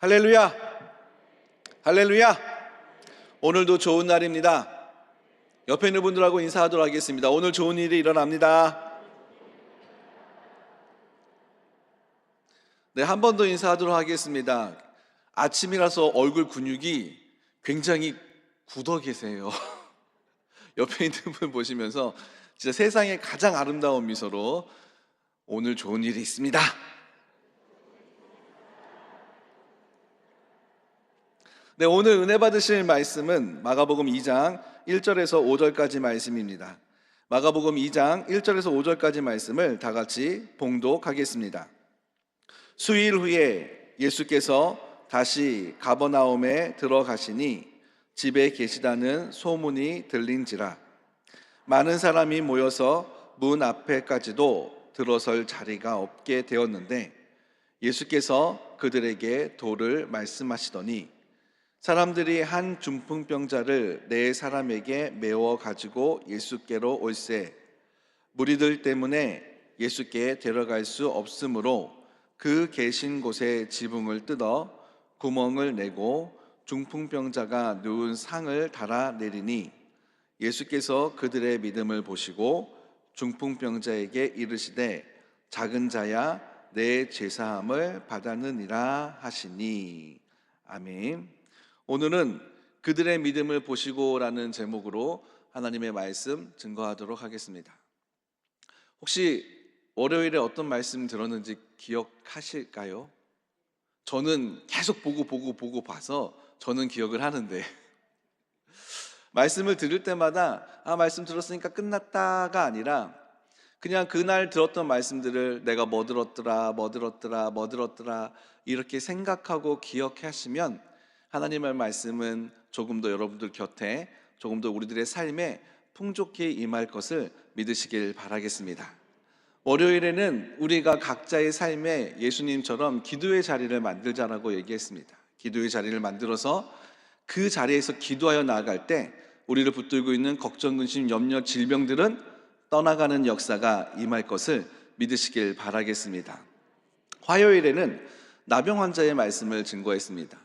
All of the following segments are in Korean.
할렐루야! 할렐루야! 오늘도 좋은 날입니다. 옆에 있는 분들하고 인사하도록 하겠습니다. 오늘 좋은 일이 일어납니다. 네, 한 번 더 인사하도록 하겠습니다. 아침이라서 얼굴 근육이 굉장히 굳어 계세요. 옆에 있는 분 보시면서 진짜 세상의 가장 아름다운 미소로 오늘 좋은 일이 있습니다. 네, 오늘 은혜 받으실 말씀은 마가복음 2장 1절에서 5절까지 말씀입니다. 마가복음 2장 1절에서 5절까지 말씀을 다 같이 봉독하겠습니다. 수일 후에 예수께서 다시 가버나움에 들어가시니 집에 계시다는 소문이 들린지라 많은 사람이 모여서 문 앞에까지도 들어설 자리가 없게 되었는데 예수께서 그들에게 도를 말씀하시더니 사람들이 한 중풍병자를 네 사람에게 메워 가지고 예수께로 올세 무리들 때문에 예수께 데려갈 수 없으므로 그 계신 곳에 지붕을 뜯어 구멍을 내고 중풍병자가 누운 상을 달아 내리니 예수께서 그들의 믿음을 보시고 중풍병자에게 이르시되 작은 자야 내 죄사함을 받았느니라 하시니. 아멘. 오늘은 그들의 믿음을 보시고라는 제목으로 하나님의 말씀 증거하도록 하겠습니다. 혹시 월요일에 어떤 말씀 들었는지 기억하실까요? 저는 계속 보고 봐서 저는 기억을 하는데 말씀을 들을 때마다 말씀 들었으니까 끝났다가 아니라 그냥 그날 들었던 말씀들을 내가 뭐 들었더라 이렇게 생각하고 기억하시면 하나님의 말씀은 조금 더 여러분들 곁에 조금 더 우리들의 삶에 풍족히 임할 것을 믿으시길 바라겠습니다. 월요일에는 우리가 각자의 삶에 예수님처럼 기도의 자리를 만들자라고 얘기했습니다. 기도의 자리를 만들어서 그 자리에서 기도하여 나아갈 때 우리를 붙들고 있는 걱정, 근심, 염려, 질병들은 떠나가는 역사가 임할 것을 믿으시길 바라겠습니다. 화요일에는 나병 환자의 말씀을 증거했습니다.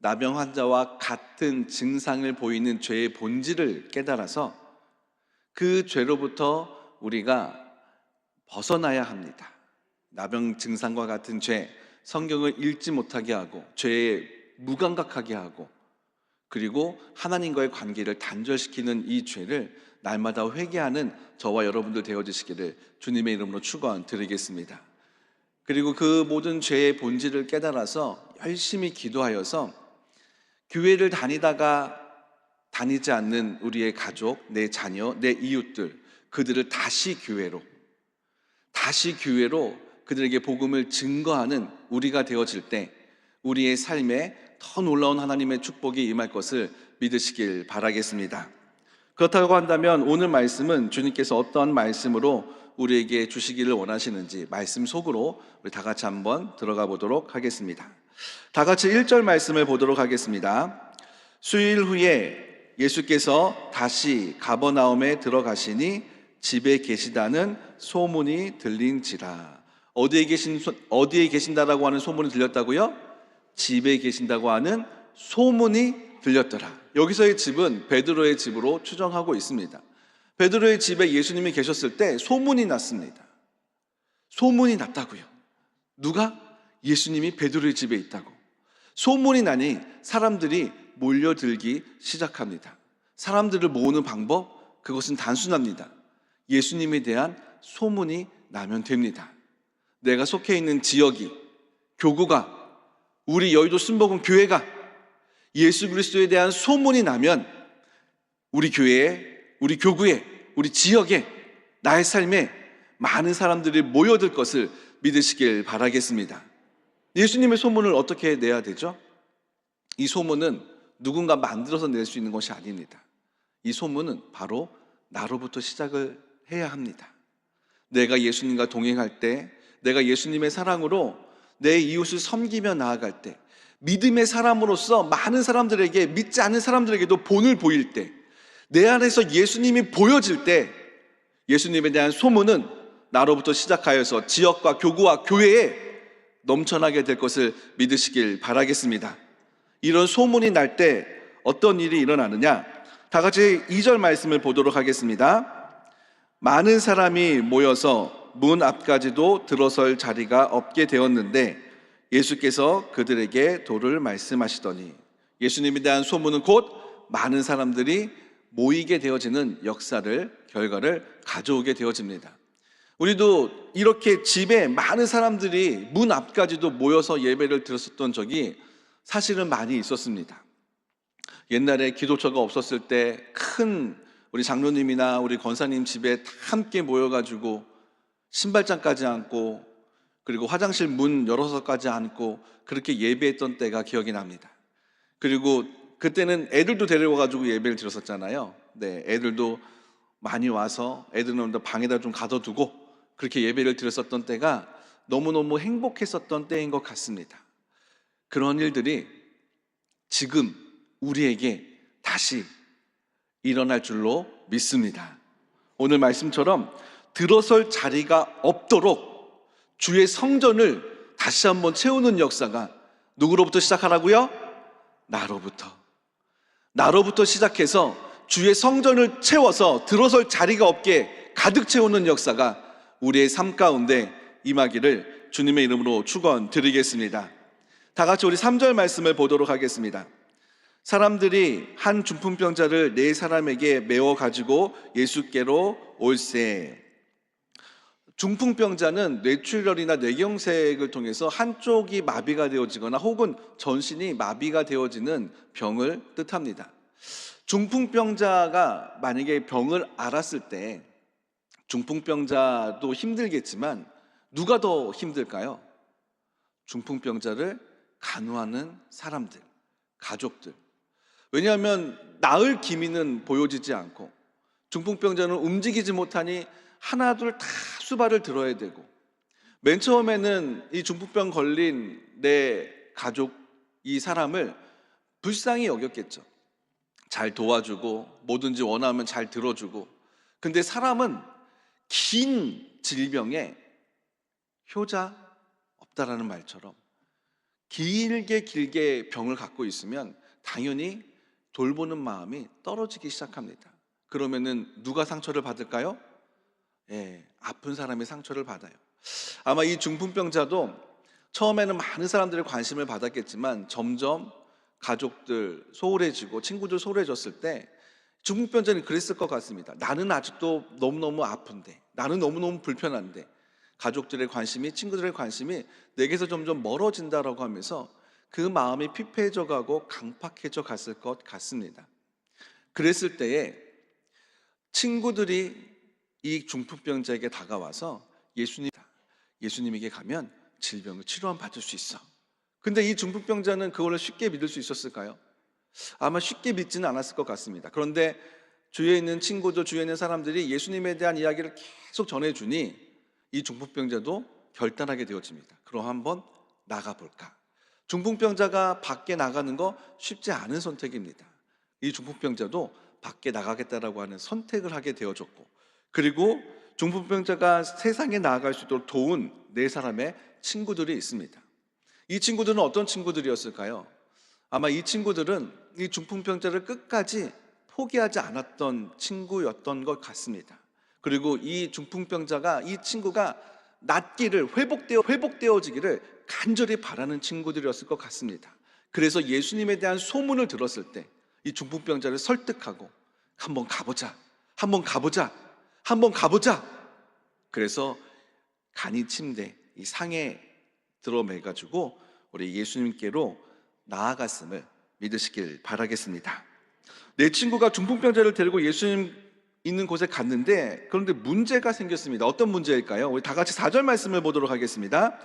나병 환자와 같은 증상을 보이는 죄의 본질을 깨달아서 그 죄로부터 우리가 벗어나야 합니다. 나병 증상과 같은 죄, 성경을 읽지 못하게 하고 죄에 무감각하게 하고 그리고 하나님과의 관계를 단절시키는 이 죄를 날마다 회개하는 저와 여러분들 되어주시기를 주님의 이름으로 축원드리겠습니다. 그리고 그 모든 죄의 본질을 깨달아서 열심히 기도하여서 교회를 다니지 않는 우리의 가족, 내 자녀, 내 이웃들, 그들을 다시 교회로 그들에게 복음을 증거하는 우리가 되어질 때 우리의 삶에 더 놀라운 하나님의 축복이 임할 것을 믿으시길 바라겠습니다. 그렇다고 한다면 오늘 말씀은 주님께서 어떤 말씀으로 우리에게 주시기를 원하시는지 말씀 속으로 우리 다 같이 한번 들어가 보도록 하겠습니다. 다 같이 1절 말씀을 보도록 하겠습니다. 수일 후에 예수께서 다시 가버나움에 들어가시니 집에 계시다는 소문이 들린지라. 어디에 계신다라고 하는 소문이 들렸다고요? 집에 계신다고 하는 소문이 들렸더라. 여기서의 집은 베드로의 집으로 추정하고 있습니다. 베드로의 집에 예수님이 계셨을 때 소문이 났습니다. 소문이 났다고요. 누가? 예수님이 베드로의 집에 있다고. 소문이 나니 사람들이 몰려들기 시작합니다. 사람들을 모으는 방법, 그것은 단순합니다. 예수님에 대한 소문이 나면 됩니다. 내가 속해 있는 지역이, 교구가, 우리 여의도 순복음 교회가 예수 그리스도에 대한 소문이 나면 우리 교회에, 우리 교구에, 우리 지역에, 나의 삶에 많은 사람들이 모여들 것을 믿으시길 바라겠습니다. 예수님의 소문을 어떻게 내야 되죠? 이 소문은 누군가 만들어서 낼 수 있는 것이 아닙니다. 이 소문은 바로 나로부터 시작을 해야 합니다. 내가 예수님과 동행할 때, 내가 예수님의 사랑으로 내 이웃을 섬기며 나아갈 때, 믿음의 사람으로서 많은 사람들에게, 믿지 않는 사람들에게도 본을 보일 때, 내 안에서 예수님이 보여질 때 예수님에 대한 소문은 나로부터 시작하여서 지역과 교구와 교회에 넘쳐나게 될 것을 믿으시길 바라겠습니다. 이런 소문이 날 때 어떤 일이 일어나느냐? 다 같이 2절 말씀을 보도록 하겠습니다. 많은 사람이 모여서 문 앞까지도 들어설 자리가 없게 되었는데 예수께서 그들에게 도를 말씀하시더니, 예수님에 대한 소문은 곧 많은 사람들이 모이게 되어지는 결과를 가져오게 되어집니다. 우리도 이렇게 집에 많은 사람들이 문 앞까지도 모여서 예배를 드렸었던 적이 사실은 많이 있었습니다. 옛날에 기도처가 없었을 때 큰 우리 장로님이나 우리 권사님 집에 다 함께 모여가지고 신발장까지 앉고 그리고 화장실 문 열어서까지 앉고 그렇게 예배했던 때가 기억이 납니다. 그리고 그때는 애들도 데려와가지고 예배를 드렸었잖아요. 네, 애들도 많이 와서 애들은 방에다 좀 가둬두고 그렇게 예배를 드렸었던 때가 너무너무 행복했었던 때인 것 같습니다. 그런 일들이 지금 우리에게 다시 일어날 줄로 믿습니다. 오늘 말씀처럼 들어설 자리가 없도록 주의 성전을 다시 한번 채우는 역사가 누구로부터 시작하라고요? 나로부터 시작해서 주의 성전을 채워서 들어설 자리가 없게 가득 채우는 역사가 우리의 삶 가운데 임하기를 주님의 이름으로 축원드리겠습니다. 다 같이 우리 3절 말씀을 보도록 하겠습니다. 사람들이 한 중풍병자를 네 사람에게 메워 가지고 예수께로 올세. 중풍병자는 뇌출혈이나 뇌경색을 통해서 한쪽이 마비가 되어지거나 혹은 전신이 마비가 되어지는 병을 뜻합니다. 중풍병자가 만약에 병을 앓았을 때 중풍병자도 힘들겠지만 누가 더 힘들까요? 중풍병자를 간호하는 사람들, 가족들. 왜냐하면 나을 기미는 보여지지 않고 중풍병자는 움직이지 못하니 하나둘 다 수발을 들어야 되고, 맨 처음에는 이 중풍병 걸린 내 가족, 이 사람을 불쌍히 여겼겠죠. 잘 도와주고 뭐든지 원하면 잘 들어주고. 근데 사람은 긴 질병에 효자 없다라는 말처럼 길게 병을 갖고 있으면 당연히 돌보는 마음이 떨어지기 시작합니다. 그러면은 누가 상처를 받을까요? 아픈 사람이 상처를 받아요. 아마 이 중풍병자도 처음에는 많은 사람들의 관심을 받았겠지만 점점 가족들 소홀해지고 친구들 소홀해졌을 때 중풍병자는 그랬을 것 같습니다. 나는 아직도 너무너무 아픈데, 나는 너무너무 불편한데 가족들의 관심이, 친구들의 관심이 내게서 점점 멀어진다라고 하면서 그 마음이 피폐해져 가고 강팍해져 갔을 것 같습니다. 그랬을 때에 친구들이 이 중풍병자에게 다가와서 예수님에게 가면 질병을 치료함 받을 수 있어. 근데 이 중풍병자는 그걸 쉽게 믿을 수 있었을까요? 아마 쉽게 믿지는 않았을 것 같습니다. 그런데 주위에 있는 친구들, 주위에 있는 사람들이 예수님에 대한 이야기를 계속 전해주니 이 중풍병자도 결단하게 되어집니다. 그럼 한번 나가볼까? 중풍병자가 밖에 나가는 거 쉽지 않은 선택입니다. 이 중풍병자도 밖에 나가겠다라고 하는 선택을 하게 되어졌고, 그리고 중풍병자가 세상에 나아갈 수 있도록 도운 네 사람의 친구들이 있습니다. 이 친구들은 어떤 친구들이었을까요? 아마 이 친구들은 이 중풍병자를 끝까지 포기하지 않았던 친구였던 것 같습니다. 그리고 이 중풍병자가, 이 친구가 낫기를, 회복되어지기를 간절히 바라는 친구들이었을 것 같습니다. 그래서 예수님에 대한 소문을 들었을 때 이 중풍병자를 설득하고 한번 가보자. 그래서 간이 침대, 이 상에 들어매가지고 우리 예수님께로 나아갔음을 믿으시길 바라겠습니다. 내 친구가 중풍병자를 데리고 예수님 있는 곳에 갔는데, 그런데 문제가 생겼습니다. 어떤 문제일까요? 우리 다 같이 4절 말씀을 보도록 하겠습니다.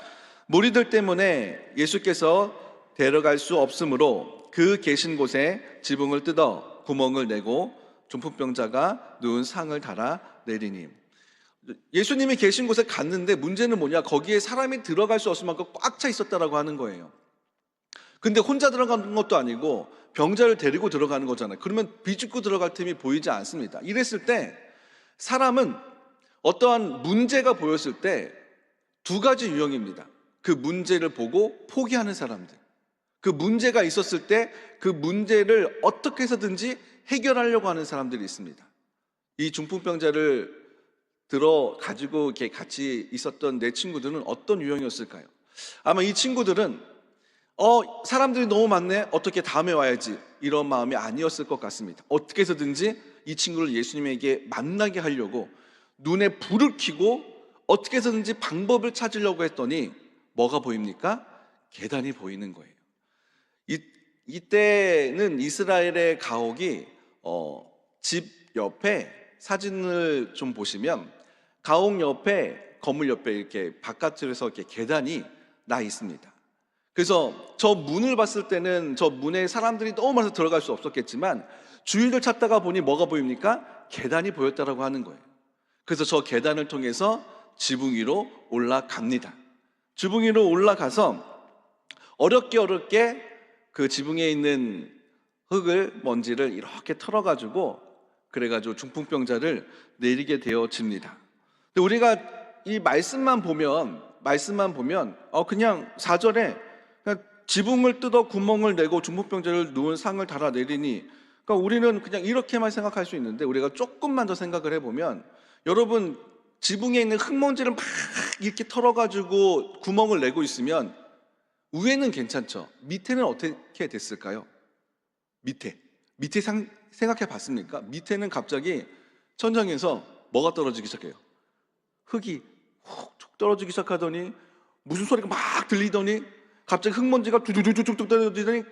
무리들 때문에 예수께서 데려갈 수 없으므로 그 계신 곳에 지붕을 뜯어 구멍을 내고 중풍병자가 누운 상을 달아 내리니. 예수님이 계신 곳에 갔는데 문제는 뭐냐? 거기에 사람이 들어갈 수 없을 만큼 꽉 차 있었다라고 하는 거예요. 근데 혼자 들어가는 것도 아니고 병자를 데리고 들어가는 거잖아요. 그러면 비집고 들어갈 틈이 보이지 않습니다. 이랬을 때 사람은 어떠한 문제가 보였을 때 두 가지 유형입니다. 그 문제를 보고 포기하는 사람들, 그 문제가 있었을 때 그 문제를 어떻게 해서든지 해결하려고 하는 사람들이 있습니다. 이 중풍병자를 들어 가지고 이렇게 같이 있었던 내 친구들은 어떤 유형이었을까요? 아마 이 친구들은 사람들이 너무 많네, 어떻게 다음에 와야지, 이런 마음이 아니었을 것 같습니다. 어떻게 해서든지 이 친구를 예수님에게 만나게 하려고 눈에 불을 켜고 어떻게 해서든지 방법을 찾으려고 했더니 뭐가 보입니까? 계단이 보이는 거예요. 이때는 이스라엘의 가옥이 집 옆에, 사진을 좀 보시면 가옥 옆에, 건물 옆에 이렇게 바깥에서 이렇게 계단이 나 있습니다. 그래서 저 문을 봤을 때는 저 문에 사람들이 너무 많아서 들어갈 수 없었겠지만 주인을 찾다가 보니 뭐가 보입니까? 계단이 보였다라고 하는 거예요. 그래서 저 계단을 통해서 지붕 위로 올라갑니다. 지붕 위로 올라가서 어렵게 그 지붕에 있는 흙을, 먼지를 이렇게 털어가지고 그래가지고 중풍병자를 내리게 되어집니다. 근데 우리가 이 말씀만 보면 그냥 4절에 그냥 지붕을 뜯어 구멍을 내고 중풍병자를 누운 상을 달아 내리니, 그러니까 우리는 그냥 이렇게만 생각할 수 있는데, 우리가 조금만 더 생각을 해보면, 여러분 지붕에 있는 흙먼지를 막 이렇게 털어가지고 구멍을 내고 있으면 위에는 괜찮죠. 밑에는 어떻게 됐을까요? 밑에 생각해 봤습니까? 밑에는 갑자기 천장에서 뭐가 떨어지기 시작해요? 흙이 훅 떨어지기 시작하더니, 무슨 소리가 막 들리더니 갑자기 흙먼지가 두두두둑 떨어지더니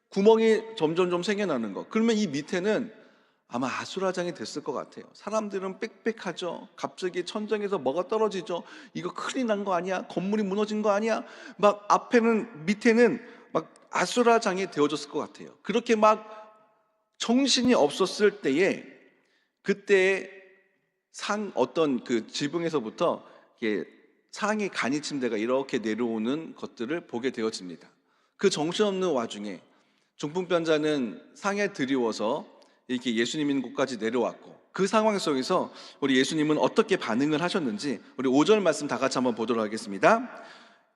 구멍이 점점 좀 생겨나는 거. 그러면 이 밑에는 아마 아수라장이 됐을 것 같아요. 사람들은 빽빽하죠. 갑자기 천장에서 뭐가 떨어지죠. 이거 큰일 난 거 아니야? 건물이 무너진 거 아니야? 막 밑에는 막 아수라장이 되어졌을 것 같아요. 그렇게 막 정신이 없었을 때에, 그때 어떤 그 지붕에서부터 이렇게 상의 간이 침대가 이렇게 내려오는 것들을 보게 되어집니다. 그 정신없는 와중에 중풍병자는 상에 드리워서 이렇게 예수님 있는 곳까지 내려왔고, 그 상황 속에서 우리 예수님은 어떻게 반응을 하셨는지 우리 5절 말씀 다 같이 한번 보도록 하겠습니다.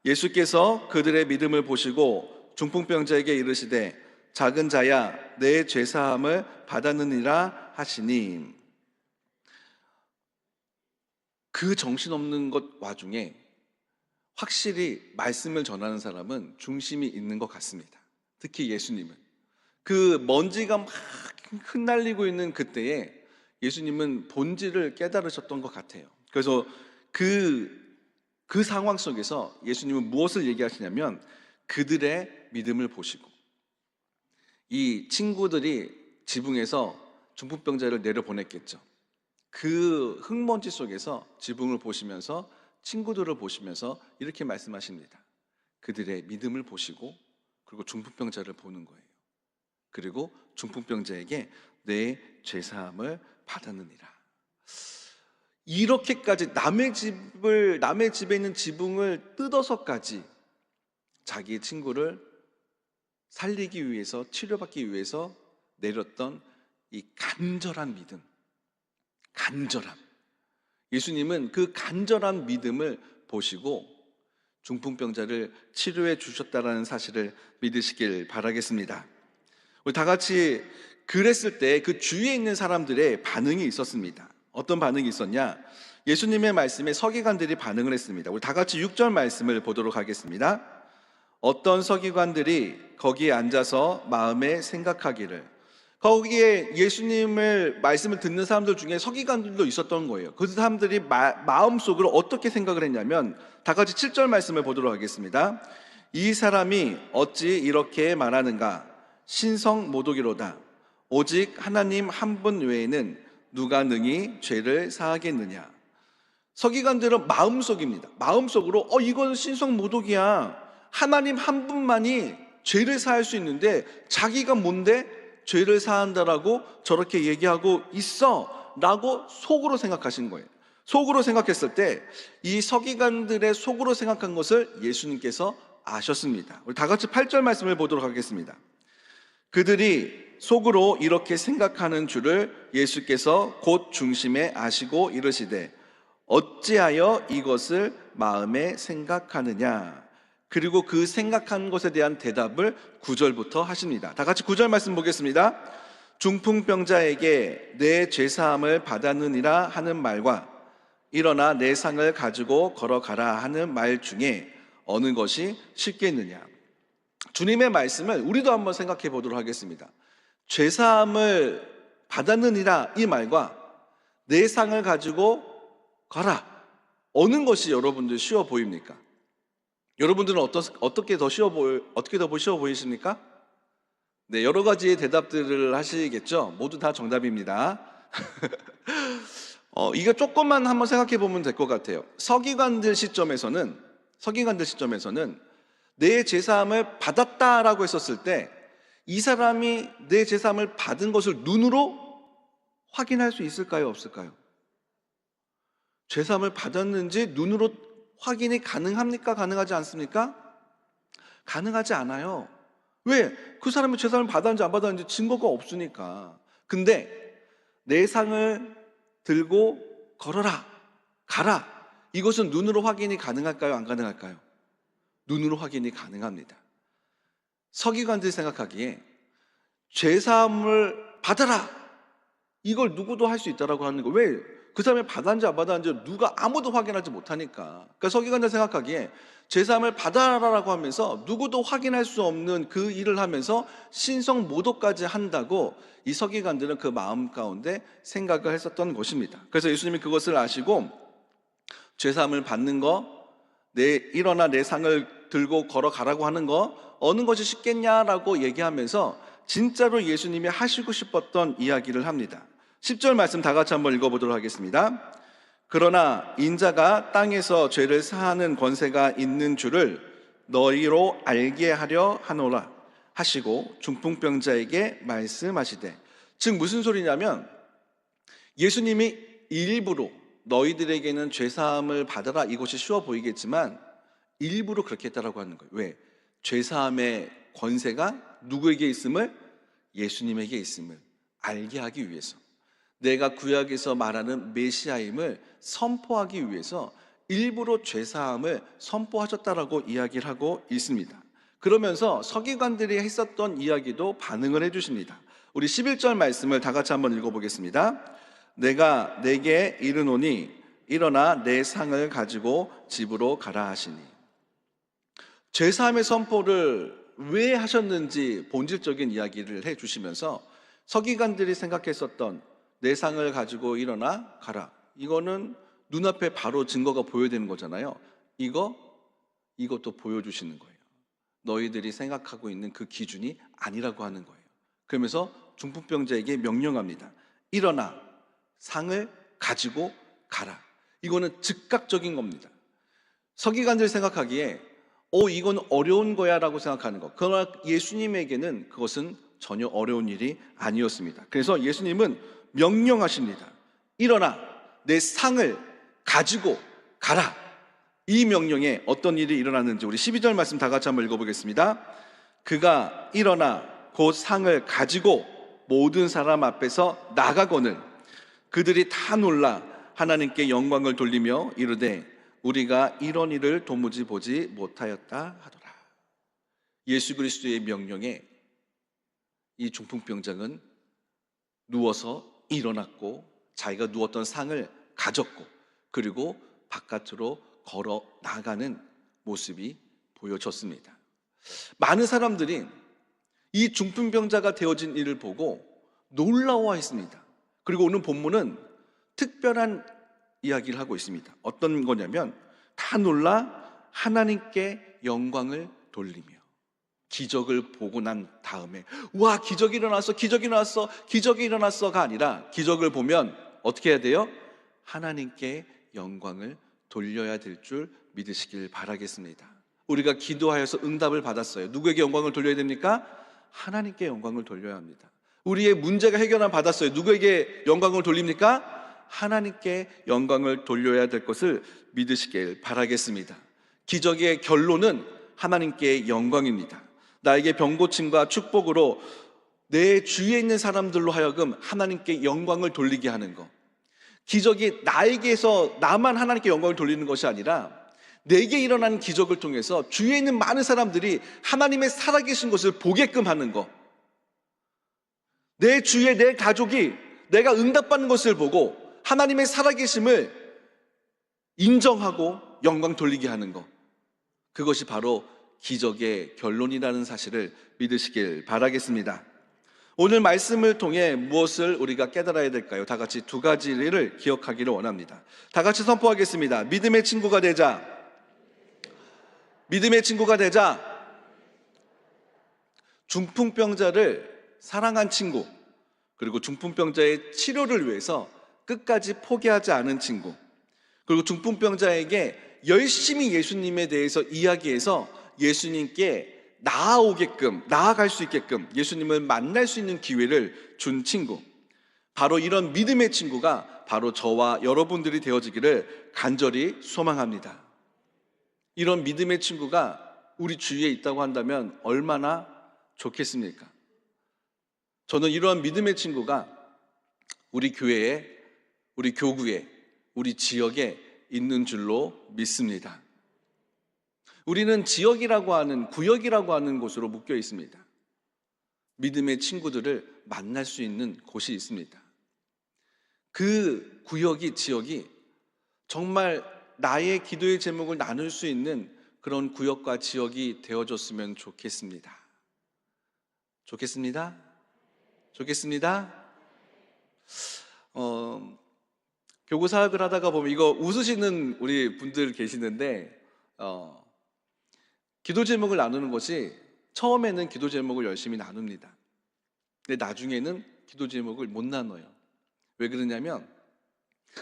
예수께서 그들의 믿음을 보시고 중풍병자에게 이르시되 작은 자야 내 죄사함을 받았느니라 하시니, 그 정신없는 것 와중에 확실히 말씀을 전하는 사람은 중심이 있는 것 같습니다. 특히 예수님은 그 먼지가 막 흩날리고 있는 그때에 예수님은 본질을 깨달으셨던 것 같아요. 그래서 그 상황 속에서 예수님은 무엇을 얘기하시냐면, 그들의 믿음을 보시고, 이 친구들이 지붕에서 중풍병자를 내려보냈겠죠. 그 흙먼지 속에서 지붕을 보시면서, 친구들을 보시면서 이렇게 말씀하십니다. 그들의 믿음을 보시고, 그리고 중풍병자를 보는 거예요. 그리고 중풍병자에게 내 죄사함을 받았느니라. 이렇게까지 남의 집에 있는 지붕을 뜯어서까지 자기의 친구를 살리기 위해서, 치료받기 위해서 내렸던 이 간절한 믿음, 예수님은 그 간절한 믿음을 보시고 중풍병자를 치료해 주셨다는 사실을 믿으시길 바라겠습니다. 우리 다 같이 그랬을 때 그 주위에 있는 사람들의 반응이 있었습니다. 어떤 반응이 있었냐? 예수님의 말씀에 서기관들이 반응을 했습니다. 우리 다 같이 6절 말씀을 보도록 하겠습니다. 어떤 서기관들이 거기에 앉아서 마음에 생각하기를, 거기에 예수님의 말씀을 듣는 사람들 중에 서기관들도 있었던 거예요. 그 사람들이 마음속으로 어떻게 생각을 했냐면, 다 같이 7절 말씀을 보도록 하겠습니다. 이 사람이 어찌 이렇게 말하는가? 신성모독이로다. 오직 하나님 한 분 외에는 누가 능히 죄를 사하겠느냐. 서기관들은 마음속입니다. 마음속으로 이건 신성모독이야. 하나님 한 분만이 죄를 사할 수 있는데 자기가 뭔데 죄를 사한다라고 저렇게 얘기하고 있어 라고 속으로 생각하신 거예요. 속으로 생각했을 때 이 서기관들의 속으로 생각한 것을 예수님께서 아셨습니다. 우리 다 같이 8절 말씀을 보도록 하겠습니다. 그들이 속으로 이렇게 생각하는 줄을 예수께서 곧 중심에 아시고 이르시되 어찌하여 이것을 마음에 생각하느냐. 그리고 그 생각한 것에 대한 대답을 9절부터 하십니다. 다 같이 9절 말씀 보겠습니다. 중풍병자에게 내 죄사함을 받았느니라 하는 말과 일어나 내 상을 가지고 걸어가라 하는 말 중에 어느 것이 쉽겠느냐. 주님의 말씀을 우리도 한번 생각해 보도록 하겠습니다. 죄사함을 받았느니라 이 말과 내 상을 가지고 가라, 어느 것이 여러분들 쉬워 보입니까? 여러분들은 어떻게 더 쉬워 보이십니까? 네, 여러 가지의 대답들을 하시겠죠? 모두 다 정답입니다. 이거 조금만 한번 생각해 보면 될 것 같아요. 서기관들 시점에서는 내 제사함을 받았다라고 했었을 때 이 사람이 내 제사함을 받은 것을 눈으로 확인할 수 있을까요? 없을까요? 제사함을 받았는지 눈으로 확인이 가능합니까? 가능하지 않습니까? 가능하지 않아요. 왜? 그 사람이 제사함을 받았는지 안 받았는지 증거가 없으니까. 근데 내 상을 들고 걸어라, 가라, 이것은 눈으로 확인이 가능할까요? 안 가능할까요? 눈으로 확인이 가능합니다. 서기관들이 생각하기에 죄사함을 받아라, 이걸 누구도 할 수 있다라고 하는 거. 왜? 그 사람이 받았는지 안 받았는지 누가 아무도 확인하지 못하니까. 그러니까 서기관들 생각하기에 죄사함을 받아라라고 하면서 누구도 확인할 수 없는 그 일을 하면서 신성모독까지 한다고 이 서기관들은 그 마음 가운데 생각을 했었던 것입니다. 그래서 예수님이 그것을 아시고 죄사함을 받는 거, 일어나 내 상을 들고 걸어가라고 하는 거, 어느 것이 쉽겠냐라고 얘기하면서 진짜로 예수님이 하시고 싶었던 이야기를 합니다. 10절 말씀 다 같이 한번 읽어보도록 하겠습니다. 그러나 인자가 땅에서 죄를 사하는 권세가 있는 줄을 너희로 알게 하려 하노라 하시고 중풍병자에게 말씀하시되. 즉 무슨 소리냐면 예수님이 일부러 너희들에게는 죄사함을 받아라, 이것이 쉬워 보이겠지만 일부러 그렇게 했다라고 하는 거예요. 왜? 죄사함의 권세가 누구에게 있음을? 예수님에게 있음을 알게 하기 위해서, 내가 구약에서 말하는 메시아임을 선포하기 위해서 일부러 죄사함을 선포하셨다라고 이야기를 하고 있습니다. 그러면서 서기관들이 했었던 이야기도 반응을 해주십니다. 우리 11절 말씀을 다 같이 한번 읽어보겠습니다. 내가 내게 이르노니 일어나 내 상을 가지고 집으로 가라 하시니. 죄사함의 선포를 왜 하셨는지 본질적인 이야기를 해주시면서 서기관들이 생각했었던 내 상을 가지고 일어나 가라, 이거는 눈앞에 바로 증거가 보여되는 거잖아요. 이것도 보여주시는 거예요. 너희들이 생각하고 있는 그 기준이 아니라고 하는 거예요. 그러면서 중풍병자에게 명령합니다. 일어나 상을 가지고 가라. 이거는 즉각적인 겁니다. 서기관들이 생각하기에 이건 어려운 거야 라고 생각하는 것. 그러나 예수님에게는 그것은 전혀 어려운 일이 아니었습니다. 그래서 예수님은 명령하십니다. 일어나 내 상을 가지고 가라. 이 명령에 어떤 일이 일어났는지 우리 12절 말씀 다 같이 한번 읽어보겠습니다. 그가 일어나 곧 상을 가지고 모든 사람 앞에서 나가거늘 그들이 다 놀라 하나님께 영광을 돌리며 이르되 우리가 이런 일을 도무지 보지 못하였다 하더라. 예수 그리스도의 명령에 이 중풍병자는 누워서 일어났고 자기가 누웠던 상을 가졌고 그리고 바깥으로 걸어 나가는 모습이 보여졌습니다. 많은 사람들이 이 중풍병자가 되어진 일을 보고 놀라워했습니다. 그리고 오늘 본문은 특별한 이야기를 하고 있습니다. 어떤 거냐면 다 놀라 하나님께 영광을 돌리며, 기적을 보고 난 다음에 와, 기적이 일어났어, 기적이 일어났어, 기적이 일어났어가 아니라 기적을 보면 어떻게 해야 돼요? 하나님께 영광을 돌려야 될 줄 믿으시길 바라겠습니다. 우리가 기도하여서 응답을 받았어요. 누구에게 영광을 돌려야 됩니까? 하나님께 영광을 돌려야 합니다. 우리의 문제가 해결을 받았어요. 누구에게 영광을 돌립니까? 하나님께 영광을 돌려야 될 것을 믿으시길 바라겠습니다. 기적의 결론은 하나님께 영광입니다. 나에게 병고침과 축복으로 내 주위에 있는 사람들로 하여금 하나님께 영광을 돌리게 하는 것. 기적이 나에게서 나만 하나님께 영광을 돌리는 것이 아니라 내게 일어난 기적을 통해서 주위에 있는 많은 사람들이 하나님의 살아계신 것을 보게끔 하는 것, 내 주위에 내 가족이 내가 응답받는 것을 보고 하나님의 살아계심을 인정하고 영광 돌리게 하는 것, 그것이 바로 기적의 결론이라는 사실을 믿으시길 바라겠습니다. 오늘 말씀을 통해 무엇을 우리가 깨달아야 될까요? 다 같이 두 가지를 기억하기를 원합니다. 다 같이 선포하겠습니다. 믿음의 친구가 되자. 믿음의 친구가 되자. 중풍병자를 사랑한 친구, 그리고 중풍병자의 치료를 위해서 끝까지 포기하지 않은 친구, 그리고 중풍병자에게 열심히 예수님에 대해서 이야기해서 예수님께 나아갈 수 있게끔 예수님을 만날 수 있는 기회를 준 친구, 바로 이런 믿음의 친구가 바로 저와 여러분들이 되어지기를 간절히 소망합니다. 이런 믿음의 친구가 우리 주위에 있다고 한다면 얼마나 좋겠습니까? 저는 이러한 믿음의 친구가 우리 교회에, 우리 교구에, 우리 지역에 있는 줄로 믿습니다. 우리는 지역이라고 하는, 구역이라고 하는 곳으로 묶여 있습니다. 믿음의 친구들을 만날 수 있는 곳이 있습니다. 그 구역이, 지역이 정말 나의 기도의 제목을 나눌 수 있는 그런 구역과 지역이 되어줬으면 좋겠습니다. 좋겠습니다? 좋겠습니다? 교구 사역을 하다가 보면, 이거 웃으시는 우리 분들 계시는데, 기도 제목을 나누는 것이, 처음에는 기도 제목을 열심히 나눕니다. 근데 나중에는 기도 제목을 못 나눠요. 왜 그러냐면,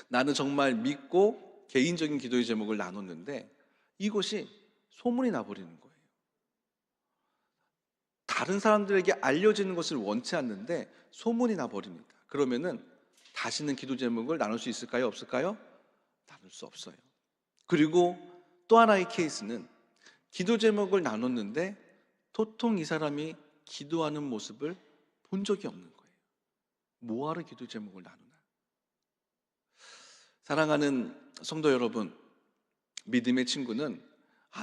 나는 정말 믿고 개인적인 기도의 제목을 나눴는데 이것이 소문이 나버리는 거예요. 다른 사람들에게 알려지는 것을 원치 않는데 소문이 나버립니다. 그러면은 다시는 기도 제목을 나눌 수 있을까요? 없을까요? 나눌 수 없어요. 그리고 또 하나의 케이스는, 기도 제목을 나눴는데 도통 이 사람이 기도하는 모습을 본 적이 없는 거예요. 뭐하러 기도 제목을 나누나? 사랑하는 성도 여러분, 믿음의 친구는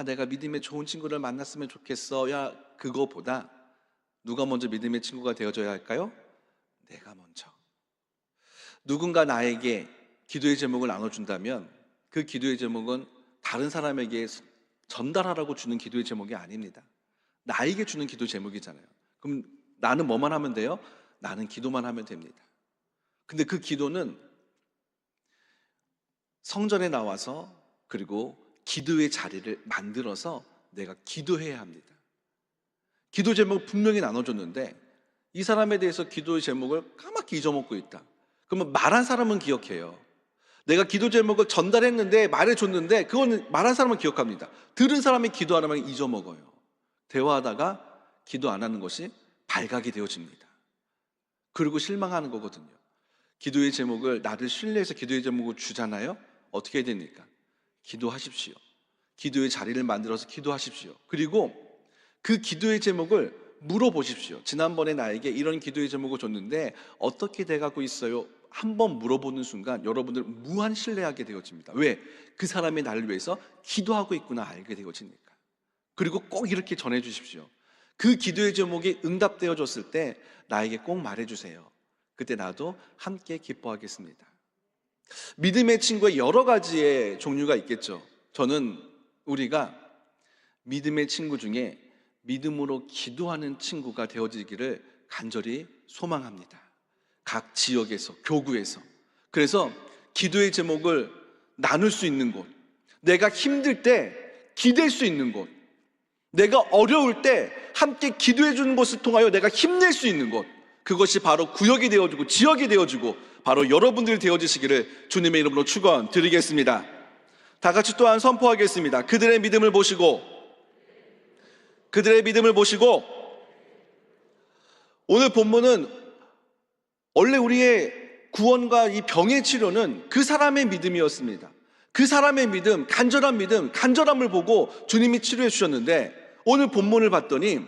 내가 믿음의 좋은 친구를 만났으면 좋겠어, 야, 그거보다 누가 먼저 믿음의 친구가 되어줘야 할까요? 내가 먼저. 누군가 나에게 기도의 제목을 나눠준다면 그 기도의 제목은 다른 사람에게 전달하라고 주는 기도의 제목이 아닙니다. 나에게 주는 기도 제목이잖아요. 그럼 나는 뭐만 하면 돼요? 나는 기도만 하면 됩니다. 근데 그 기도는 성전에 나와서, 그리고 기도의 자리를 만들어서 내가 기도해야 합니다. 기도 제목을 분명히 나눠줬는데 이 사람에 대해서 기도의 제목을 까맣게 잊어먹고 있다. 그러면 말한 사람은 기억해요. 내가 기도 제목을 전달했는데, 말해줬는데 그건 말한 사람은 기억합니다. 들은 사람이 기도 안 하면 잊어먹어요. 대화하다가 기도 안 하는 것이 발각이 되어집니다. 그리고 실망하는 거거든요. 기도의 제목을, 나를 신뢰해서 기도의 제목을 주잖아요. 어떻게 해야 됩니까? 기도하십시오. 기도의 자리를 만들어서 기도하십시오. 그리고 그 기도의 제목을 물어보십시오. 지난번에 나에게 이런 기도의 제목을 줬는데 어떻게 돼가고 있어요? 한번 물어보는 순간 여러분들 무한 신뢰하게 되어집니다. 왜? 그 사람이 나를 위해서 기도하고 있구나 알게 되어지니까. 그리고 꼭 이렇게 전해주십시오. 그 기도의 제목이 응답되어졌을 때 나에게 꼭 말해주세요. 그때 나도 함께 기뻐하겠습니다. 믿음의 친구의 여러 가지의 종류가 있겠죠. 저는 우리가 믿음의 친구 중에 믿음으로 기도하는 친구가 되어지기를 간절히 소망합니다. 각 지역에서, 교구에서. 그래서 기도의 제목을 나눌 수 있는 곳, 내가 힘들 때 기댈 수 있는 곳, 내가 어려울 때 함께 기도해 주는 것을 통하여 내가 힘낼 수 있는 곳, 그것이 바로 구역이 되어주고 지역이 되어주고 바로 여러분들이 되어주시기를 주님의 이름으로 축원드리겠습니다. 다 같이 또한 선포하겠습니다. 그들의 믿음을 보시고, 그들의 믿음을 보시고. 오늘 본문은 원래 우리의 구원과 이 병의 치료는 그 사람의 믿음이었습니다. 그 사람의 믿음, 간절함을 보고 주님이 치료해 주셨는데, 오늘 본문을 봤더니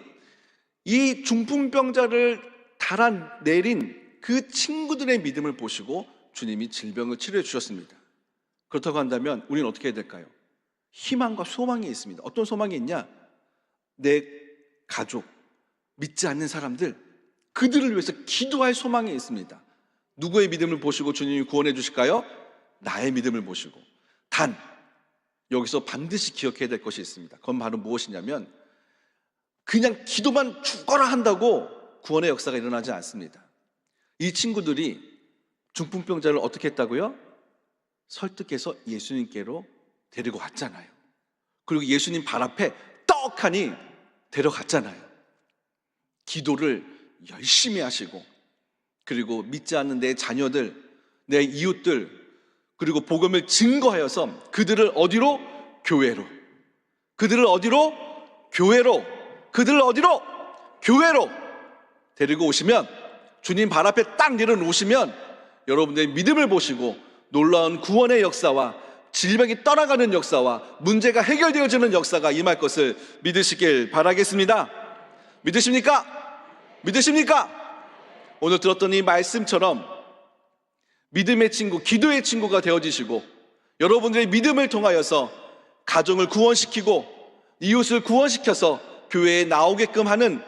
이 중풍병자를 달아내린 그 친구들의 믿음을 보시고 주님이 질병을 치료해 주셨습니다. 그렇다고 한다면 우리는 어떻게 해야 될까요? 희망과 소망이 있습니다. 어떤 소망이 있냐? 내 가족, 믿지 않는 사람들, 그들을 위해서 기도할 소망이 있습니다. 누구의 믿음을 보시고 주님이 구원해 주실까요? 나의 믿음을 보시고. 단, 여기서 반드시 기억해야 될 것이 있습니다. 그건 바로 무엇이냐면, 그냥 기도만 죽어라 한다고 구원의 역사가 일어나지 않습니다. 이 친구들이 중풍병자를 어떻게 했다고요? 설득해서 예수님께로 데리고 갔잖아요. 그리고 예수님 발 앞에 떡하니 데려갔잖아요. 기도를 열심히 하시고, 그리고 믿지 않는 내 자녀들, 내 이웃들, 그리고 복음을 증거하여서 그들을 어디로? 교회로. 그들을 어디로? 교회로. 그들을 어디로? 교회로 데리고 오시면, 주님 발 앞에 딱 내려놓으시면 여러분들의 믿음을 보시고 놀라운 구원의 역사와 질병이 떠나가는 역사와 문제가 해결되어지는 역사가 임할 것을 믿으시길 바라겠습니다. 믿으십니까? 믿으십니까? 오늘 들었던 이 말씀처럼 믿음의 친구, 기도의 친구가 되어지시고, 여러분들의 믿음을 통하여서 가정을 구원시키고 이웃을 구원시켜서 교회에 나오게끔 하는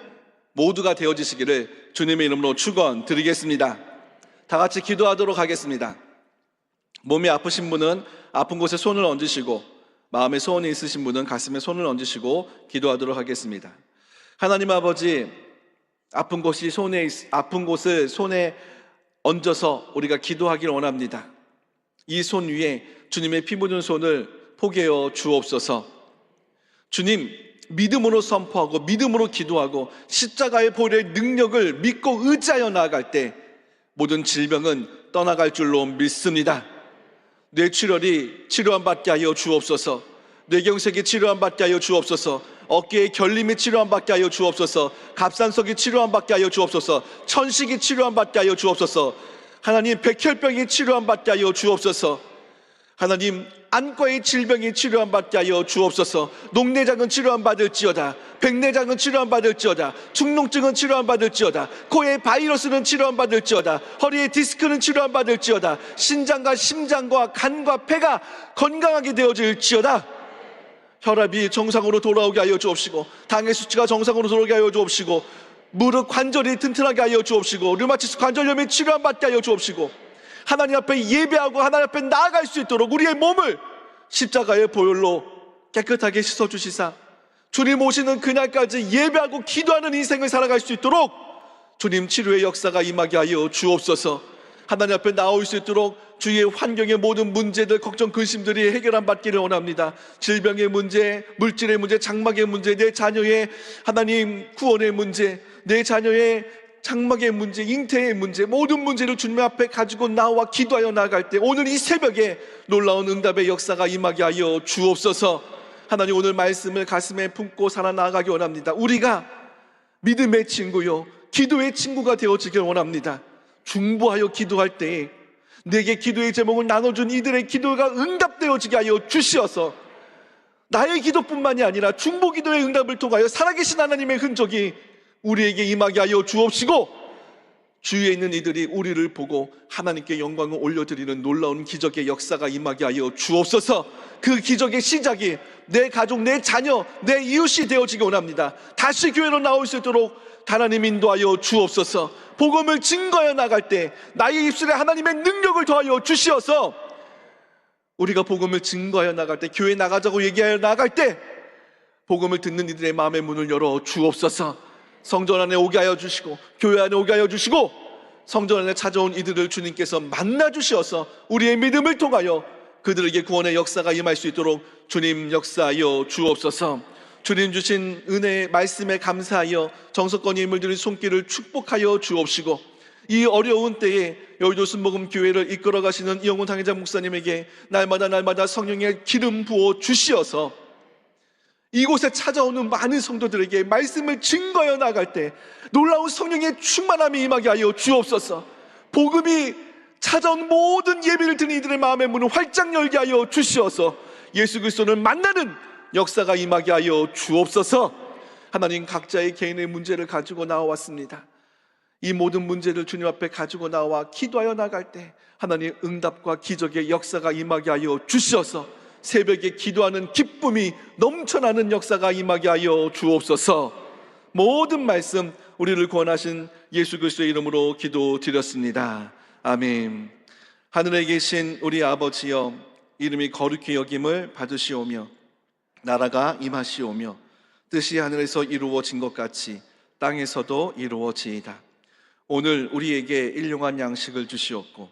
모두가 되어지시기를 주님의 이름으로 축원드리겠습니다. 다 같이 기도하도록 하겠습니다. 몸이 아프신 분은 아픈 곳에 손을 얹으시고, 마음에 소원이 있으신 분은 가슴에 손을 얹으시고 기도하도록 하겠습니다. 하나님 아버지, 아픈 곳을 손에 얹어서 우리가 기도하기를 원합니다. 이 손 위에 주님의 피 묻은 손을 포개어 주옵소서. 주님, 믿음으로 선포하고 믿음으로 기도하고 십자가의 보혈의 능력을 믿고 의지하여 나아갈 때 모든 질병은 떠나갈 줄로 믿습니다. 뇌출혈이 치료함 받게 하여 주옵소서. 뇌경색이 치료함 받게 하여 주옵소서. 어깨의 결림이 치료함 받게 하여 주옵소서. 갑상선이 치료함 받게 하여 주옵소서. 천식이 치료함 받게 하여 주옵소서. 하나님, 백혈병이 치료함 받게 하여 주옵소서. 하나님, 안과의 질병이 치료함 받게 하여 주옵소서. 녹내장은 치료함 받을지어다. 백내장은 치료함 받을지어다. 축농증은 치료함 받을지어다. 코의 바이러스는 치료함 받을지어다. 허리의 디스크는 치료함 받을지어다. 신장과 심장과 간과 폐가 건강하게 되어질지어다. 혈압이 정상으로 돌아오게 하여 주옵시고, 당의 수치가 정상으로 돌아오게 하여 주옵시고, 무릎 관절이 튼튼하게 하여 주옵시고, 류마티스 관절염이 치료함 받게 하여 주옵시고, 하나님 앞에 예배하고 하나님 앞에 나아갈 수 있도록 우리의 몸을 십자가의 보혈로 깨끗하게 씻어주시사 주님 오시는 그날까지 예배하고 기도하는 인생을 살아갈 수 있도록 주님 치료의 역사가 임하게 하여 주옵소서. 하나님 앞에 나올 수 있도록 주위의 환경의 모든 문제들, 걱정, 근심들이 해결함 받기를 원합니다. 질병의 문제, 물질의 문제, 장막의 문제, 내 자녀의 하나님 구원의 문제, 내 자녀의 장막의 문제, 잉태의 문제, 모든 문제를 주님 앞에 가지고 나와 기도하여 나아갈 때 오늘 이 새벽에 놀라운 응답의 역사가 임하게 하여 주옵소서. 하나님, 오늘 말씀을 가슴에 품고 살아나가기 원합니다. 우리가 믿음의 친구요 기도의 친구가 되어지길 원합니다. 중보하여 기도할 때에 내게 기도의 제목을 나눠준 이들의 기도가 응답되어지게 하여 주시어서 나의 기도뿐만이 아니라 중보 기도의 응답을 통하여 살아계신 하나님의 흔적이 우리에게 임하게 하여 주옵시고, 주위에 있는 이들이 우리를 보고 하나님께 영광을 올려드리는 놀라운 기적의 역사가 임하게 하여 주옵소서. 그 기적의 시작이 내 가족, 내 자녀, 내 이웃이 되어지기 원합니다. 다시 교회로 나올 수 있도록 하나님 인도하여 주옵소서. 복음을 증거하여 나갈 때 나의 입술에 하나님의 능력을 더하여 주시어서 우리가 복음을 증거하여 나갈 때, 교회 나가자고 얘기하여 나갈 때 복음을 듣는 이들의 마음의 문을 열어 주옵소서. 성전 안에 오게 하여 주시고 교회 안에 오게 하여 주시고 성전 안에 찾아온 이들을 주님께서 만나 주시어서 우리의 믿음을 통하여 그들에게 구원의 역사가 임할 수 있도록 주님 역사하여 주옵소서. 주님 주신 은혜의 말씀에 감사하여 정석권이 인물들의 손길을 축복하여 주옵시고, 이 어려운 때에 여의도 순복음 교회를 이끌어 가시는 이영훈 당회장 목사님에게 날마다 성령의 기름 부어 주시어서 이곳에 찾아오는 많은 성도들에게 말씀을 증거하여 나갈 때 놀라운 성령의 충만함이 임하게 하여 주옵소서. 복음이 찾아온 모든 예배를 드는 이들의 마음의 문을 활짝 열게 하여 주시어서 예수 그리스도를 만나는 역사가 임하게 하여 주옵소서. 하나님, 각자의 개인의 문제를 가지고 나와왔습니다. 이 모든 문제를 주님 앞에 가지고 나와 기도하여 나갈 때 하나님 응답과 기적의 역사가 임하게 하여 주시어서 새벽에 기도하는 기쁨이 넘쳐나는 역사가 임하게 하여 주옵소서. 모든 말씀 우리를 구원하신 예수 그리스도의 이름으로 기도드렸습니다. 아멘. 하늘에 계신 우리 아버지여, 이름이 거룩히 여김을 받으시오며 나라가 임하시오며 뜻이 하늘에서 이루어진 것 같이 땅에서도 이루어지이다. 오늘 우리에게 일용할 양식을 주시옵고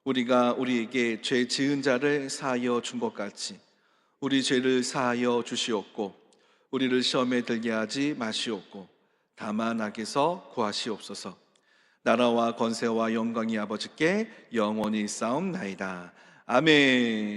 우리가 우리에게 죄 지은 자를 사하여 준 것 같이 우리 죄를 사하여 주시옵고 우리를 시험에 들게 하지 마시옵고 다만 악에서 구하시옵소서. 나라와 권세와 영광이 아버지께 영원히 있사옵나이다. 아멘.